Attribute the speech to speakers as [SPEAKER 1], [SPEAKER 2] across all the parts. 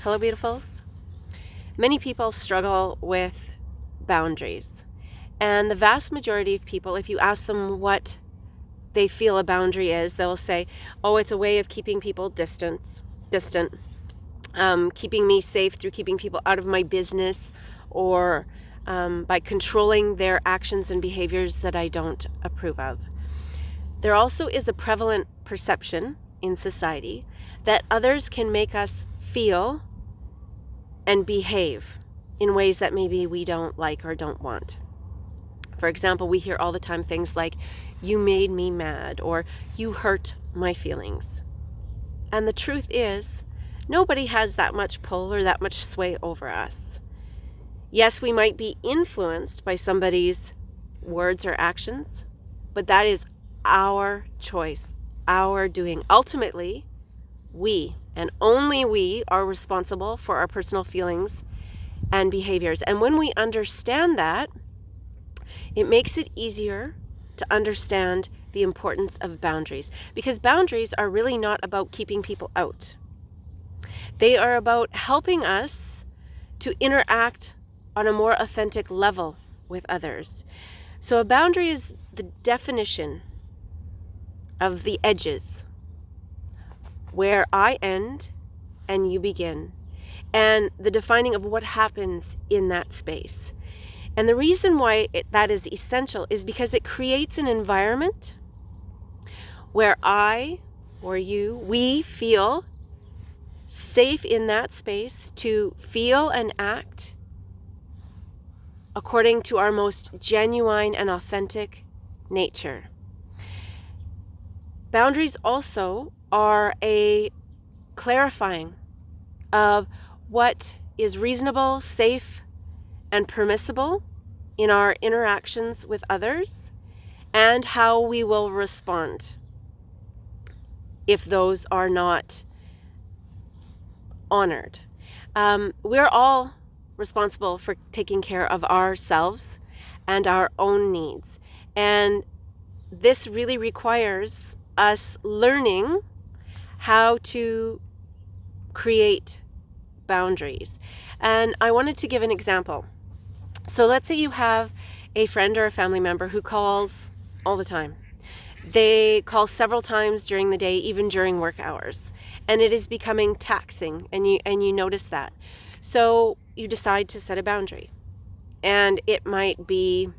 [SPEAKER 1] Hello, beautifuls. Many people struggle with boundaries. And the vast majority of people, if you ask them what they feel a boundary is, they'll say, oh, it's a way of keeping people distant, keeping me safe through keeping people out of my business, or by controlling their actions and behaviors that I don't approve of. There also is a prevalent perception in society that others can make us feel and behave in ways that maybe we don't like or don't want. For example, we hear all the time things like, you made me mad, or you hurt my feelings. And the truth is, nobody has that much pull or that much sway over us. Yes, we might be influenced by somebody's words or actions, but that is our choice, our doing. Ultimately, we, and only we, are responsible for our personal feelings and behaviors. And when we understand that, it makes it easier to understand the importance of boundaries, because boundaries are really not about keeping people out. They are about helping us to interact on a more authentic level with others. So a boundary is the definition of the edges, where I end and you begin, and the defining of what happens in that space. And the reason why that is essential is because it creates an environment where I or you, we feel safe in that space to feel and act according to our most genuine and authentic nature. Boundaries also are a clarifying of what is reasonable, safe, and permissible in our interactions with others, and how we will respond if those are not honored. We're all responsible for taking care of ourselves and our own needs. And this really requires us learning how to create boundaries. And I wanted to give an example. So let's say you have a friend or a family member who calls all the time. They call several times during the day, even during work hours, and it is becoming taxing, and you notice that. So you decide to set a boundary, and it might be,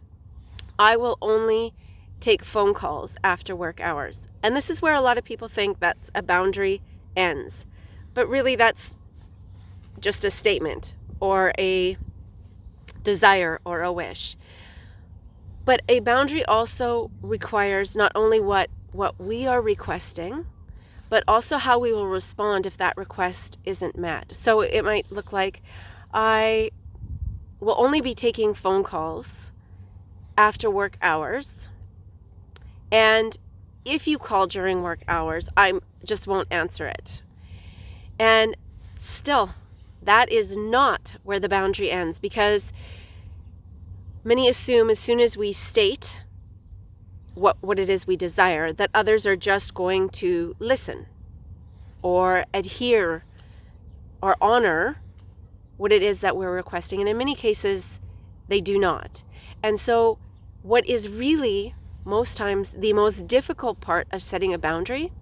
[SPEAKER 1] I will only take phone calls after work hours. And this is where a lot of people think that's a boundary ends, but really that's just a statement or a desire or a wish. But a boundary also requires not only what we are requesting, but also how we will respond if that request isn't met. So it might look like, I will only be taking phone calls after work hours, and if you call during work hours, I just won't answer it. And still, that is not where the boundary ends, because many assume as soon as we state what it is we desire, that others are just going to listen or adhere or honor what it is that we're requesting. And in many cases, they do not. And so what is really most times the most difficult part of setting a boundary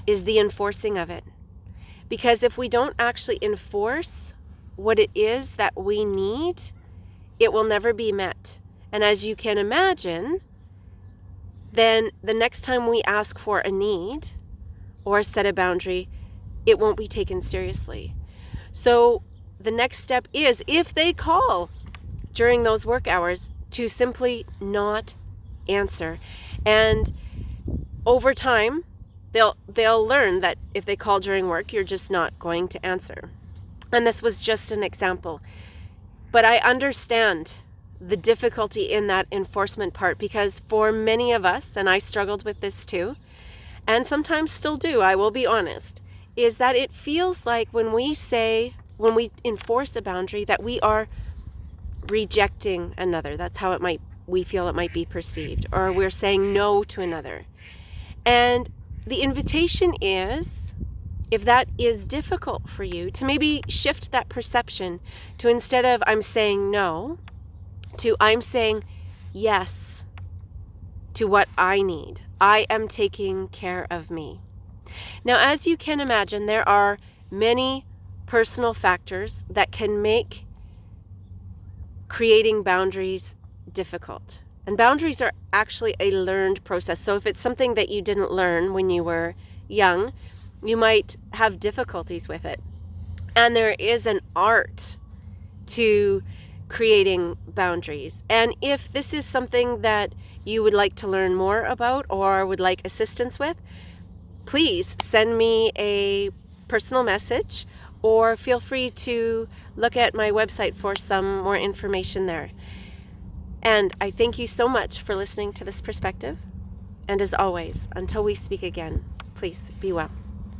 [SPEAKER 1] is the enforcing of it. Because if we don't actually enforce what it is that we need, it will never be met. And as you can imagine, then the next time we ask for a need or set a boundary, it won't be taken seriously. So the next step is, if they call during those work hours, to simply not answer. And over time, they'll learn that if they call during work, you're just not going to answer. And this was just an example. But I understand the difficulty in that enforcement part, because for many of us, and I struggled with this too, and sometimes still do, I will be honest, is that it feels like when we enforce a boundary, that we are rejecting another. That's how we feel it might be perceived, or we're saying no to another. And the invitation is if that is difficult for you, to maybe shift that perception to, instead of I'm saying no, to I'm saying yes to what I need. I am taking care of me. Now, as you can imagine, there are many personal factors that can make creating boundaries difficult. And boundaries are actually a learned process. So if it's something that you didn't learn when you were young, you might have difficulties with it. And there is an art to creating boundaries. And if this is something that you would like to learn more about or would like assistance with, please send me a personal message or feel free to look at my website for some more information there. And I thank you so much for listening to this perspective. And as always, until we speak again, please be well.